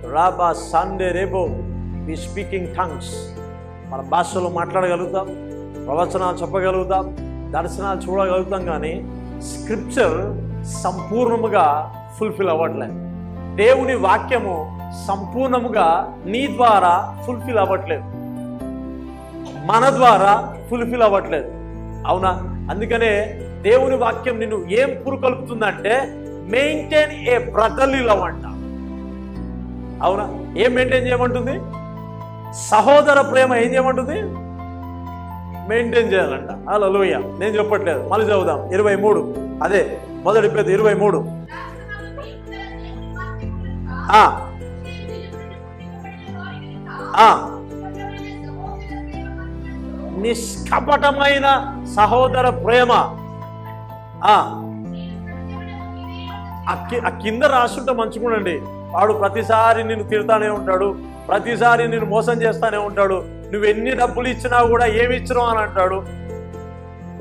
రాబా Sunday రేబో వి speaking thugs. మన భాషలో మాట్లాడగలుగుతాం, ప్రవచనాలు చెప్పగలుగుతాం, దర్శనాలు చూడగలుగుతాం, కానీ స్క్రిప్చర్ సంపూర్ణముగా ఫుల్ఫిల్ అవ్వట్లేదు. దేవుని వాక్యము సంపూర్ణముగా నీ ద్వారా ఫుల్ఫిల్ అవ్వట్లేదు, మన ద్వారా ఫుల్ఫిల్ అవ్వట్లేదు. అవునా? అందుకనే దేవుని వాక్యం నిన్ను ఏం పురుకొల్పుతుందంటే మెయింటైన్ ఏ బ్రదర్లీ లవ్ అంట. అవునా? ఏం మెయింటైన్ చేయమంటుంది? సహోదర ప్రేమ ఏం చేయమంటుంది? మెయింటైన్ చేయాలంట. హల్లెలూయా. నేను చెప్పట్లేదు, మళ్ళీ చదువుదాం. 23, అదే మొదటి పేద 23. నిష్కపటమైన సహోదర ప్రేమ. ఆ కింద రాసుంటే మంచుకోండి. వాడు ప్రతిసారి నిన్ను తిడతానే ఉంటాడు, ప్రతిసారి నిన్ను మోసం చేస్తానే ఉంటాడు, నువ్వెన్ని డబ్బులు ఇచ్చినా కూడా ఏమి ఇచ్చినావు అని అంటాడు,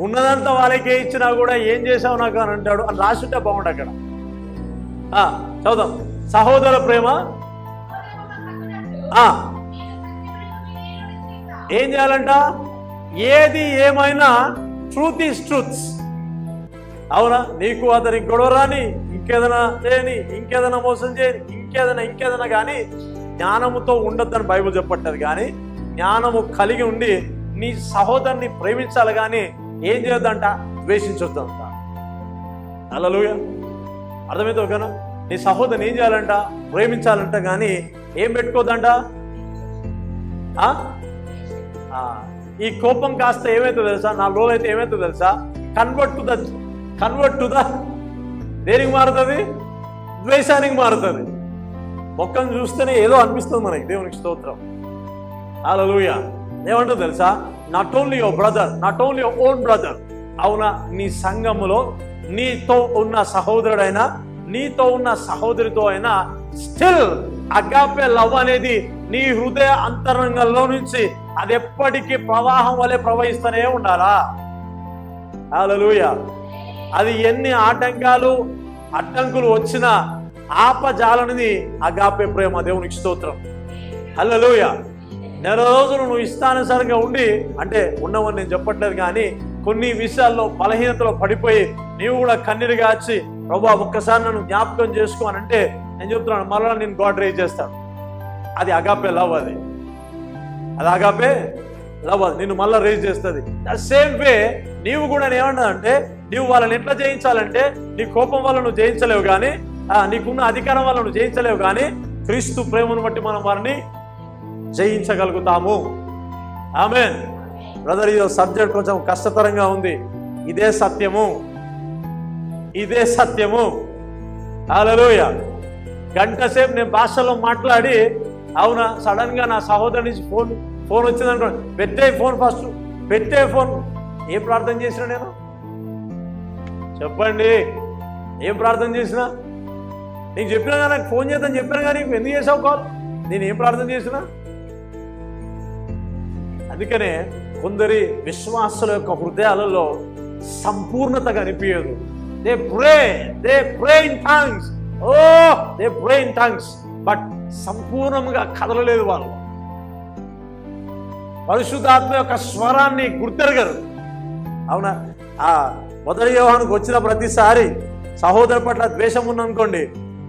ఉన్నదంతా వాళ్ళకే ఇచ్చినా కూడా ఏం చేసావు నాకు అని అంటాడు అని రాసుంటే బాగుండు అక్కడ. చదుదాం. సహోదర ప్రేమ ఏం చేయాలంట? ఏది ఏమైనా ట్రూత్ ఈజ్ ట్రూత్స్. అవునా? నీకు అతనికి గొడవ రాని, ఇంకేదైనా చేయని, ఇంకేదైనా మోసం చేయని, ఇంకేదైనా కానీ జ్ఞానముతో ఉండొద్దని బైబిల్ చెప్పట్లేదు. కానీ జ్ఞానము కలిగి ఉండి నీ సహోదరుని ప్రేమించాలి, కానీ ఏం చేయొద్దంట? ద్వేషించొద్దంట. హల్లెలూయా. అర్థమైతే ఓకేనా? నీ సహోదరుని ఏం చేయాలంట? ప్రేమించాలంట, కానీ ఏం పెట్టుకోద్దంట? ఈ కోపం కాస్త ఏమైతే తెలుసా, నా లో అయితే ఏమైతే తెలుసా, కన్వర్ట్ టు ద దేనికి మారుతుంది? ద్వేషానికి మారుతుంది. మొక్కను చూస్తేనే ఏదో అనిపిస్తుంది మనకి. దేవునికి స్తోత్రం. హల్లెలూయా. ఏమంటుంది తెలుసా? Not only your brother, not only your own brother. అవునా? నీ సంఘములో నీతో ఉన్న సహోదరుడైనా, నీతో ఉన్న సహోదరితో అయినా స్టిల్ అగాపే లవ్ అనేది నీ హృదయ అంతరంగంలో నుంచి అది ఎప్పటికీ ప్రవాహం వలె ప్రవహిస్తూనే ఉండాలా. హల్లెలూయా. అది ఎన్ని అడ్డంకులు వచ్చినా ఆపజాలనిది అగాపే ప్రేమ. దేవునికి స్తోత్రం. హల్లెలూయా. నెల రోజులు నువ్వు ఇష్టానుసారంగా ఉండి, అంటే ఉన్నవని నేను చెప్పట్లేదు, కానీ కొన్ని విషయాల్లో బలహీనతలో పడిపోయి నీవు కూడా కన్నీరు గాచి ప్రభువా ఒక్కసారి నన్ను జ్ఞాపకం చేసుకో అని అంటే, నేను చెప్తున్నాను మళ్ళా నేను గాడ్ రేజ్ చేస్తాను. అది అగాపే లవ్. అది అగాపే లవ్. అది నిన్ను మళ్ళీ రేజ్ చేస్తుంది. సేమ్ వే నీవు కూడా ఏమన్నా అంటే, నీవు వాళ్ళని ఎట్లా జయించాలంటే, నీ కోపం వల్ల నువ్వు జయించలేవు, కానీ నీకున్న అధికారం వల్ల నువ్వు జయించలేవు, కానీ క్రీస్తు ప్రేమను బట్టి మనం వారిని జయించగలుగుతాము. ఆమేన్. బ్రదర్, ఈ సబ్జెక్ట్ కొంచెం కష్టతరంగా ఉంది. ఇదే సత్యము. హల్లెలూయా. గంట సేపు నేను భాషలో మాట్లాడి, అవునా, సడన్ గా నా సహోదరు నుంచి ఫోన్ వచ్చిందనుకో, పెట్టే ఫోన్, ఫస్ట్ పెట్టే ఫోన్. ఏం ప్రార్థన చేసినా నేను? చెప్పండి, ఏం ప్రార్థన చేసినా? నీకు చెప్పినా కానీ, నాకు ఫోన్ చేద్దాం చెప్పాను కానీ ఎందుకు చేసావు కాల్? నేను ఏం ప్రార్థన చేసినా? అందుకనే కొందరి విశ్వాసుల యొక్క హృదయాలలో సంపూర్ణత కనిపించదు. They pray in tongues. They pray in tongues, but సంపూర్ణంగా కదలలేదు వాళ్ళు. పరిశుద్ధాత్మ యొక్క స్వరాన్ని గుర్తెరగరు. అవునా? మొదటి యోహానుకు వచ్చిన ప్రతిసారి సహోదరు పట్ల ద్వేషం ఉందనుకోండి,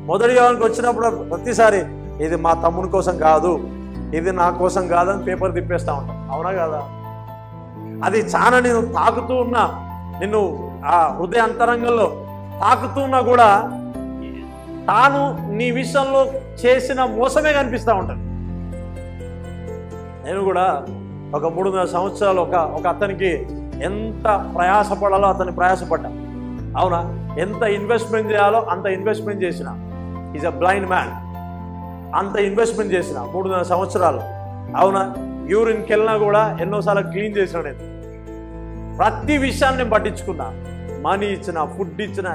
మొదటి యోహానుకు వచ్చినప్పుడు ప్రతిసారి ఇది మా తమ్ముని కోసం కాదు, ఇది నా కోసం కాదని పేపర్ తిప్పేస్తా ఉంటాం. అవునా కాదా? అది చాలా నేను తాకుతూ ఉన్నా, నిన్ను ఆ హృదయ అంతరంగంలో తాకుతూ ఉన్నా కూడా తాను నీ విషయంలో చేసిన మోసమే కనిపిస్తూ ఉంటుంది. నేను కూడా ఒక 3.5 సంవత్సరాలు ఒక అతనికి ఎంత ప్రయాసపడాలో అతన్ని ప్రయాసపడ్డా. అవునా? ఎంత ఇన్వెస్ట్మెంట్ చేయాలో అంత ఇన్వెస్ట్మెంట్ చేసిన. Is a blind man. అంత ఇన్వెస్ట్మెంట్ చేసిన 3.5 సంవత్సరాలు. అవునా? యూరిన్కి వెళ్ళినా కూడా ఎన్నోసార్లు క్లీన్ చేసిన. నేను ప్రతి విషయాన్ని పట్టించుకున్నా. మనీ ఇచ్చిన, ఫుడ్ ఇచ్చిన,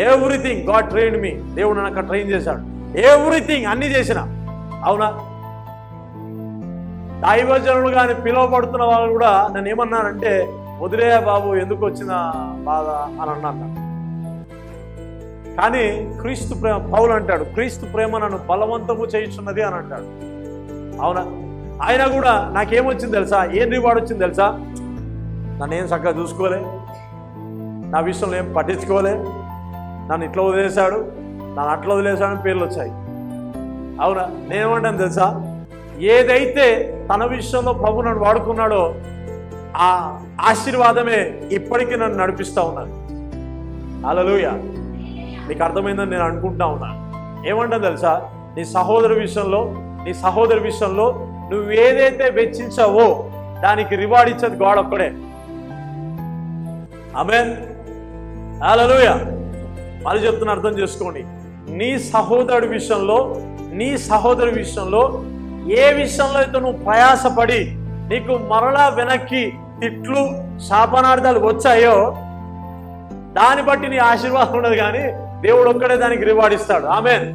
ఎవ్రీథింగ్ గాడ్ ట్రైన్డ్ మీ. దేవుడు నాకు ట్రైన్ చేశాడు. ఎవ్రీథింగ్ అన్ని చేసిన. అవునా? దైవజనులు కానీ పిలువబడుతున్న వాళ్ళు కూడా నన్ను ఏమన్నానంటే, వదిలే బాబు, ఎందుకు వచ్చిన బాధ అని అన్నాను. కానీ క్రీస్తు ప్రేమ, పౌలు అంటాడు, క్రీస్తు ప్రేమ నన్ను బలవంతము చేయుచున్నది అని అంటాడు. అవునా? ఆయన కూడా నాకేమొచ్చింది తెలుసా, ఏం రివార్డ్ వచ్చింది తెలుసా, నన్ను ఏం చక్కగా చూసుకోలే, నా విషయంలో ఏం పట్టించుకోలే, నన్ను ఇట్లా వదిలేశాడు, నన్ను అట్లా వదిలేశాడని పేర్లు వచ్చాయి. అవునా? నేనేమంటాను తెలుసా, ఏదైతే తన విషయంలో ప్రభు నన్ను వాడుకున్నాడో ఆ ఆశీర్వాదమే ఇప్పటికీ నన్ను నడిపిస్తూ ఉన్నాను. హల్లెలూయా. నీకు అర్థమైందని నేను అనుకుంటా ఉన్నాను. ఏమంటాను తెలుసా, నీ సహోదరు విషయంలో నువ్వు ఏదైతే వెచ్చించావో దానికి రివార్డ్ ఇచ్చేది గాడ్ ఒక్కడే. ఆమేన్. హల్లెలూయా. మళ్ళీ చెప్తున్నా, అర్థం చేసుకోండి. నీ సహోదరి విషయంలో ఏ విషయంలో అయితే నువ్వు ప్రయాసపడి నీకు మరలా వెనక్కి తిట్లు శాపనార్థాలు వచ్చాయో దాన్ని బట్టి నీ ఆశీర్వాదం ఉండదు, కానీ దేవుడు ఒక్కడే దానికి రివార్డ్ ఇస్తాడు. ఆమేన్.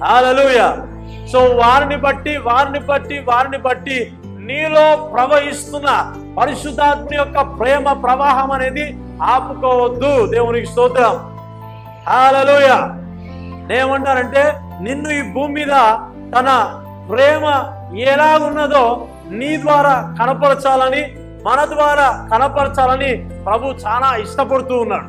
హల్లెలూయా. సో వారిని బట్టి నీలో ప్రవహిస్తున్న పరిశుద్ధాత్మ యొక్క ప్రేమ ప్రవాహం అనేది ఆపుకోవద్దు. దేవునికి స్తోత్రం. హల్లెలూయా. నేనేమంటానంటే, నిన్ను ఈ భూమి మీద తన ప్రేమ ఎలాగున్నదో నీ ద్వారా కనపరచాలని, మన ద్వారా కనపరచాలని ప్రభు చాలా ఇష్టపడుతూ ఉన్నాడు.